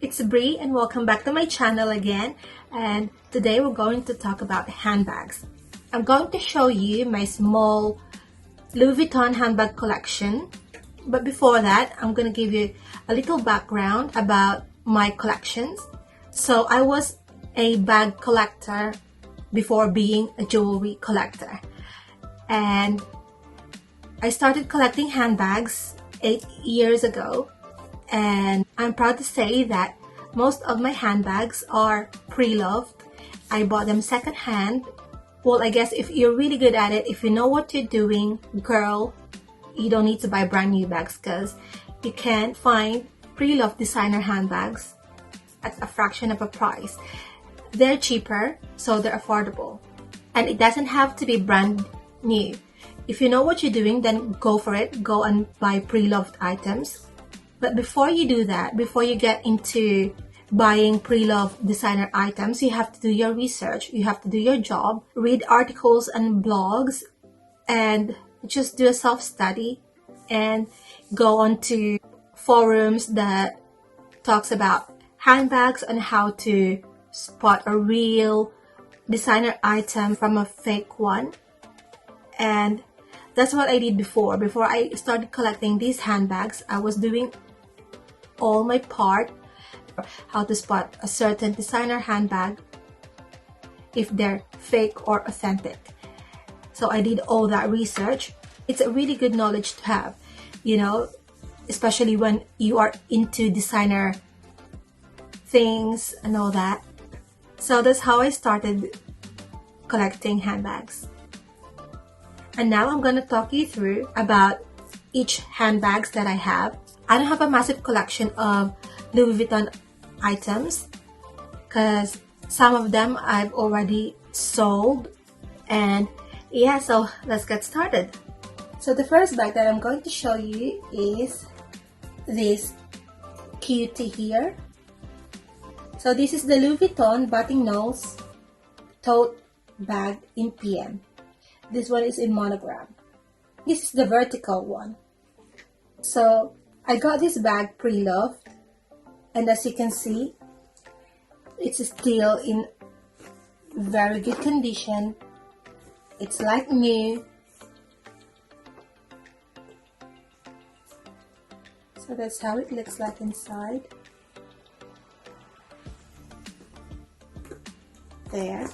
It's Bree and welcome back to my channel again, and today we're going to talk about handbags. I'm going to show you my small Louis Vuitton handbag collection, but before that I'm going to give you a little background about my collections. So I was a bag collector before being a jewelry collector, and I started collecting handbags 8 years ago. And I'm proud to say that most of my handbags are pre-loved. I bought them secondhand. Well, I guess if you're really good at it, if you know what you're doing, girl, you don't need to buy brand new bags because you can find pre-loved designer handbags at a fraction of a price. They're cheaper, so they're affordable. And it doesn't have to be brand new. If you know what you're doing, then go for it. Go and buy pre-loved items. But before you do that, before you get into buying pre-loved designer items, you have to do your research. You have to do your job, read articles and blogs, and just do a self-study and go on to forums that talks about handbags and how to spot a real designer item from a fake one. And that's what I did before. Before I started collecting these handbags, I was doing all my part, how to spot a certain designer handbag if they're fake or authentic. So I did all that research. It's a really good knowledge to have, you know, especially when you are into designer things and all that. So that's how I started collecting handbags. And now I'm gonna talk you through about each handbags that I have. I don't have a massive collection of Louis Vuitton items because some of them I've already sold, and yeah, so let's get started. So the first bag that I'm going to show you is this cutie here. So this is the Louis Vuitton Bottignolles tote bag in PM. This one is in monogram. This is the vertical one. So I got this bag pre-loved, and as you can see, it's still in very good condition. It's like new. So that's how it looks like inside. There.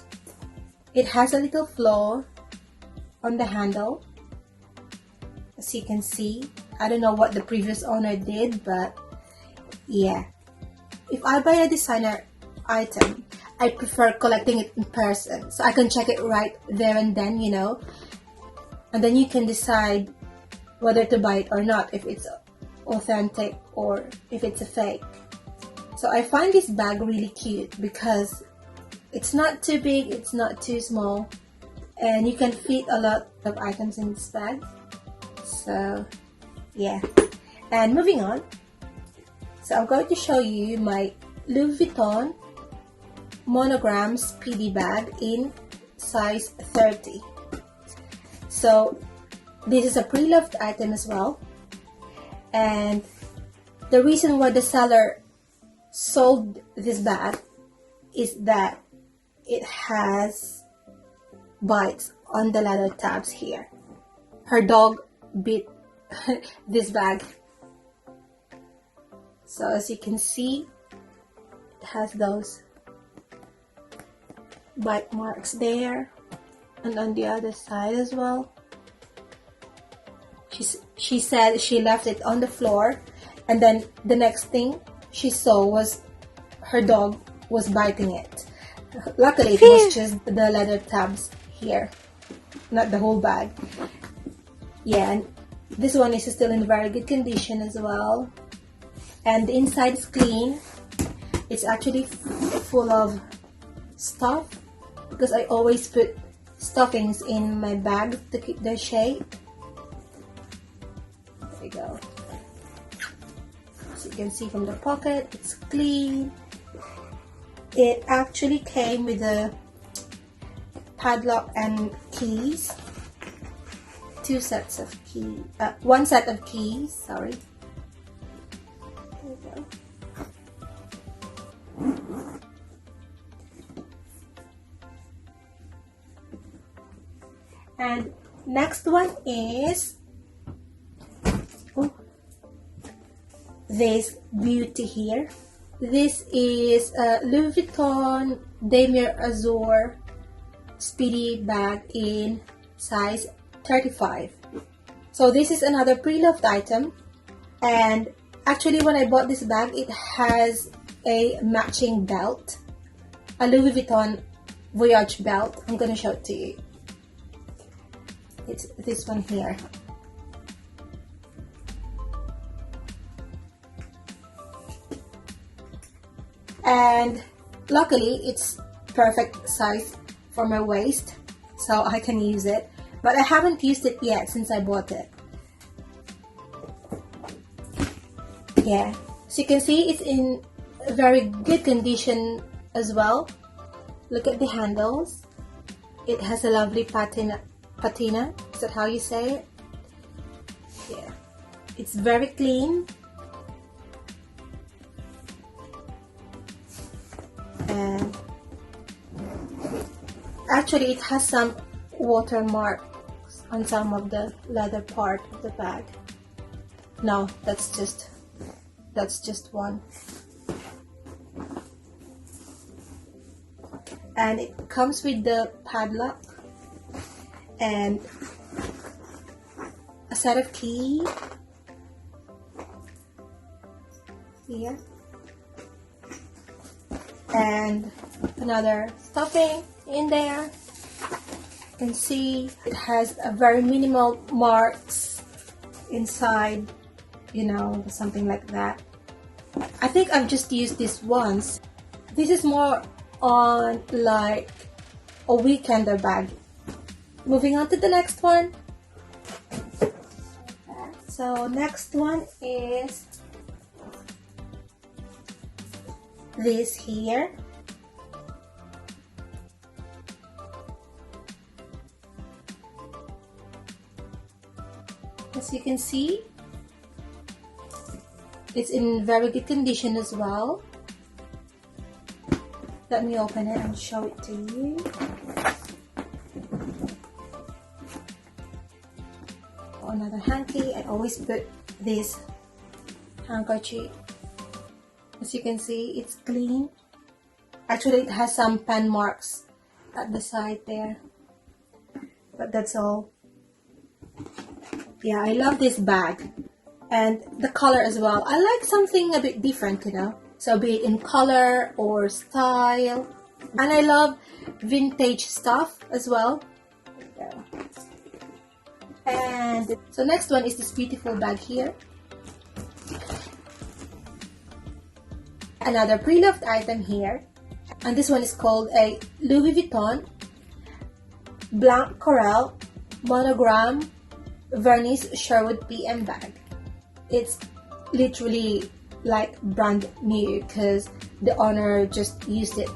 It has a little flaw on the handle, as you can see. I don't know what the previous owner did, but yeah. If I buy a designer item, I prefer collecting it in person so I can check it right there and then, you know, and then you can decide whether to buy it or not, if it's authentic or if it's a fake. So I find this bag really cute because it's not too big, it's not too small, and you can fit a lot of items in this bag. So yeah, and moving on, so I'm going to show you my Louis Vuitton monogram speedy bag in size 30. So this is a pre-loved item as well, and the reason why the seller sold this bag is that it has bites on the leather tabs here. Her dog bit this bag. So as you can see, it has those bite marks there, and on the other side as well. She said she left it on the floor, and then the next thing she saw was her dog was biting it. Luckily it was just the leather tabs here, not the whole bag. Yeah, and this one is still in very good condition as well, and the inside is clean. It's actually full of stuff because I always put stuffings in my bag to keep their shape. There we go. As you can see from the pocket, it's clean. It actually came with a padlock and keys. Two sets of keys. One set of keys, sorry. There we go. And next one is this beauty here. This is a Louis Vuitton Damier Azur Speedy bag in size 35. So this is another pre-loved item, and actually when I bought this bag it has a matching belt, a Louis Vuitton Voyage belt. I'm gonna show it to you. It's this one here. And luckily it's perfect size for my waist, so I can use it, but I haven't used it yet since I bought it. Yeah, so you can see it's in very good condition as well. Look at the handles. It has a lovely patina. Is that how you say it? Yeah, it's very clean. And actually it has some watermarks on some of the leather part of the bag. No, that's just one. And it comes with the padlock and a set of keys here, and another stuffing in there. You can see it has a very minimal marks inside, you know, something like that. I think I've just used this once. This is more on like a weekender bag. Moving on to the next one. So next one is this here. As you can see, it's in very good condition as well. Let me open it and show it to you. Another hanky. I always put this handkerchief. As you can see, it's clean. Actually, it has some pen marks at the side there, but that's all. Yeah, I love this bag and the color as well. I like something a bit different, you know, so be it in color or style. And I love vintage stuff as well. And so next one is this beautiful bag here. Another pre-loved item here, and this one is called a Louis Vuitton Blanc Coral Monogram Vernis Sherwood PM bag. It's literally like brand new because the owner just used it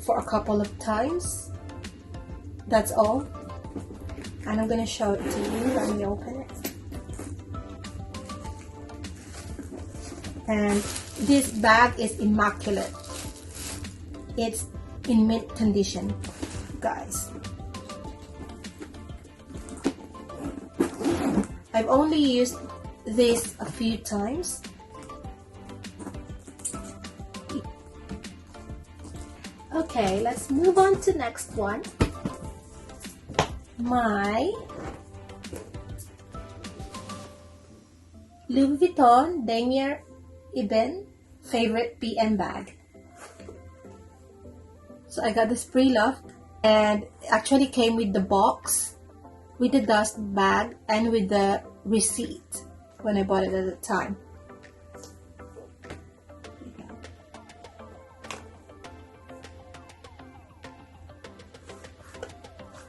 for a couple of times. That's all. And I'm gonna show it to you. Let me open it. And this bag is immaculate. It's in mint condition, guys. I've only used this a few times. Okay, let's move on to next one. My Louis Vuitton Damier Ebene favorite PM bag. So I got this pre-loved, and it actually came with the box, with the dust bag, and with the receipt when I bought it at the time.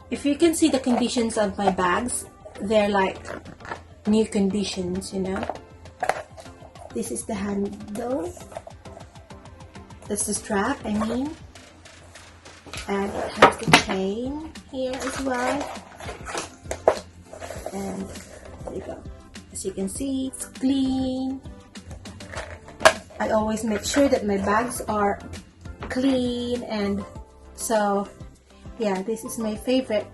If you can see the conditions of my bags, they're like new conditions, you know. This is the handle. That's the strap, I mean. And it has the chain here as well. And there you go. As you can see, it's clean. I always make sure that my bags are clean, and so yeah, this is my favorite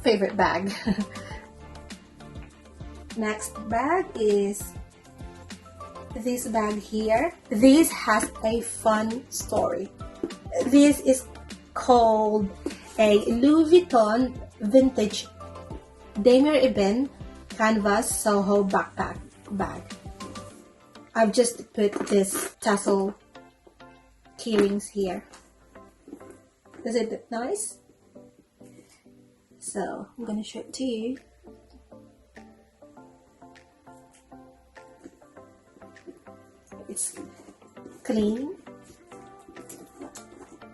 favorite bag. Next bag is this bag here. This has a fun story. This is called a Louis Vuitton vintage Damier Ebene canvas Soho backpack bag. I've just put this tassel keyrings here. Does it look nice? So I'm gonna show it to you. It's clean,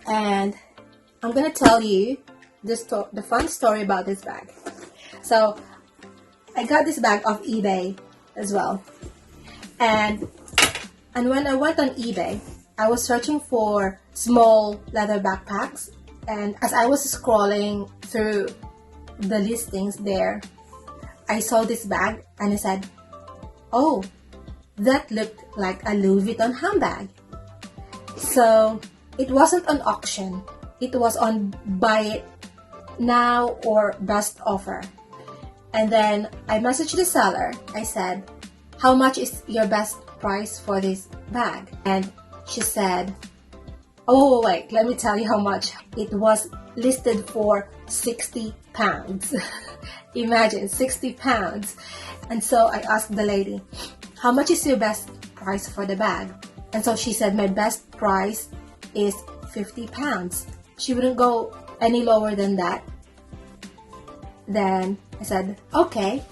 and I'm gonna tell you the fun story about this bag. So I got this bag off eBay as well, and when I went on eBay, I was searching for small leather backpacks, and as I was scrolling through the listings there, I saw this bag and I said, oh, that looked like a Louis Vuitton handbag. So it wasn't on auction, it was on buy it now or best offer. And then I messaged the seller. I said, how much is your best price for this bag? And she said, oh wait, let me tell you how much. It was listed for 60 pounds. Imagine, 60 pounds. And so I asked the lady, how much is your best price for the bag? And so she said, my best price is 50 pounds. She wouldn't go any lower than that. Then I said, okay.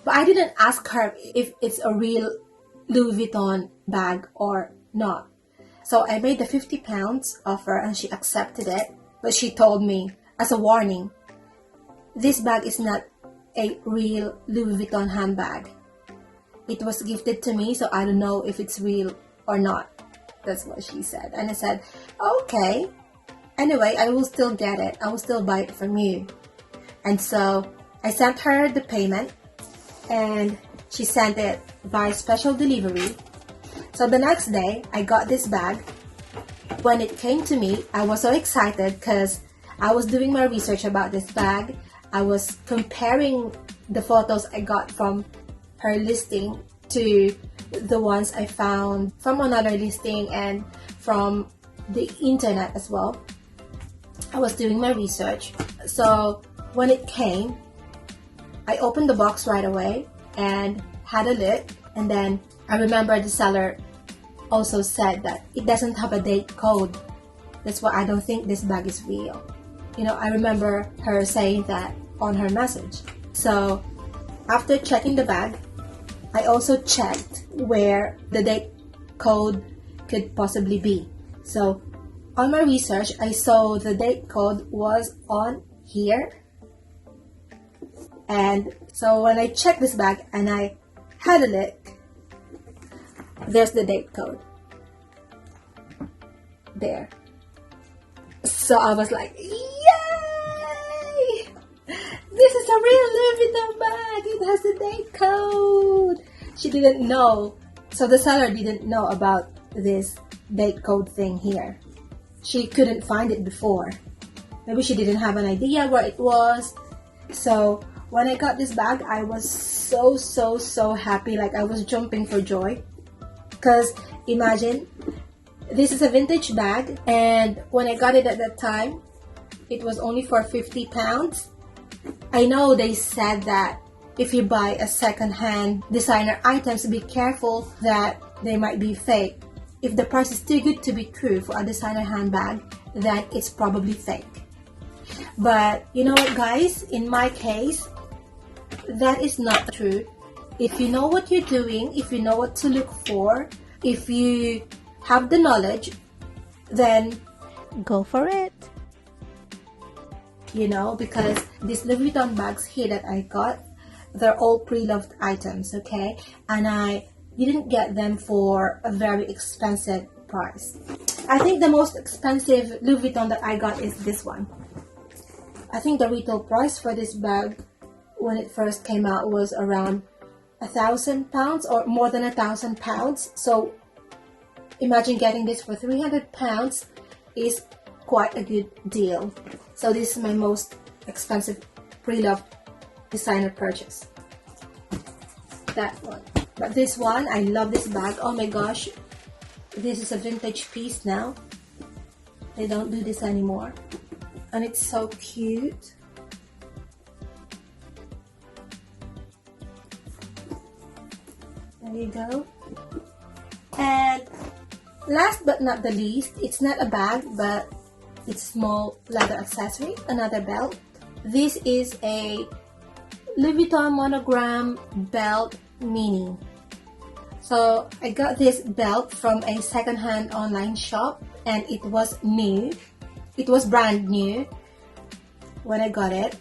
But I didn't ask her if it's a real Louis Vuitton bag or not. So I made the 50 pounds offer and she accepted it. But she told me, as a warning, this bag is not a real Louis Vuitton handbag. It was gifted to me, so I don't know if it's real or not. That's what she said. And I said, okay. Anyway, I will still get it. I will still buy it from you. And so I sent her the payment and she sent it by special delivery. So the next day, I got this bag. When it came to me, I was so excited because I was doing my research about this bag. I was comparing the photos I got from her listing to the ones I found from another listing and from the internet as well. I was doing my research. So when it came, I opened the box right away and had a look, and then I remember the seller also said that it doesn't have a date code. That's why I don't think this bag is real. You know, I remember her saying that on her message. So after checking the bag, I also checked where the date code could possibly be. So on my research, I saw the date code was on here. And so when I checked this bag and I had a look, there's the date code. There. So I was like, yay! This is a real Louis Vuitton bag. It has the date code. She didn't know. So the seller didn't know about this date code thing here. She couldn't find it before. Maybe she didn't have an idea where it was. So when I got this bag, I was so happy. Like I was jumping for joy. Because imagine, this is a vintage bag. And when I got it at that time, it was only for 50 pounds. I know they said that if you buy a second-hand designer items, be careful that they might be fake. If the price is too good to be true for a designer handbag, then it's probably fake. But you know what, guys? In my case, that is not true. If you know what you're doing, if you know what to look for, if you have the knowledge, then go for it. You know, because these Louis Vuitton bags here that I got, they're all pre-loved items, okay? And I didn't get them for a very expensive price. I think the most expensive Louis Vuitton that I got is this one. I think the retail price for this bag when it first came out was around £1,000 or more than £1,000. So imagine getting this for £300 is quite a good deal. So this is my most expensive pre-loved designer purchase. That one. But this one, I love this bag. Oh my gosh, this is a vintage piece now. They don't do this anymore, and it's so cute. There you go. And last but not the least, it's not a bag, but it's a small leather accessory, another belt. This is a Louis Vuitton monogram belt mini. So I got this belt from a secondhand online shop, and it was new. It was brand new when I got it.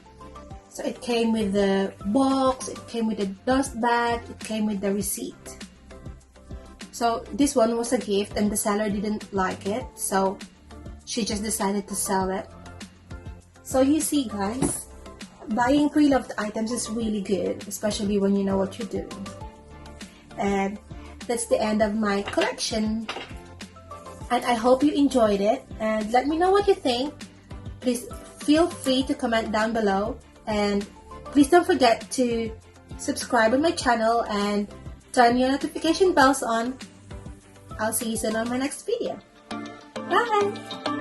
So it came with the box, it came with the dust bag, it came with the receipt. So this one was a gift, and the seller didn't like it, so she just decided to sell it. So you see guys, buying pre-loved items is really good, especially when you know what you're doing. And that's the end of my collection, and I hope you enjoyed it, and let me know what you think. Please feel free to comment down below, and please don't forget to subscribe on my channel and turn your notification bells on. I'll see you soon on my next video. Bye!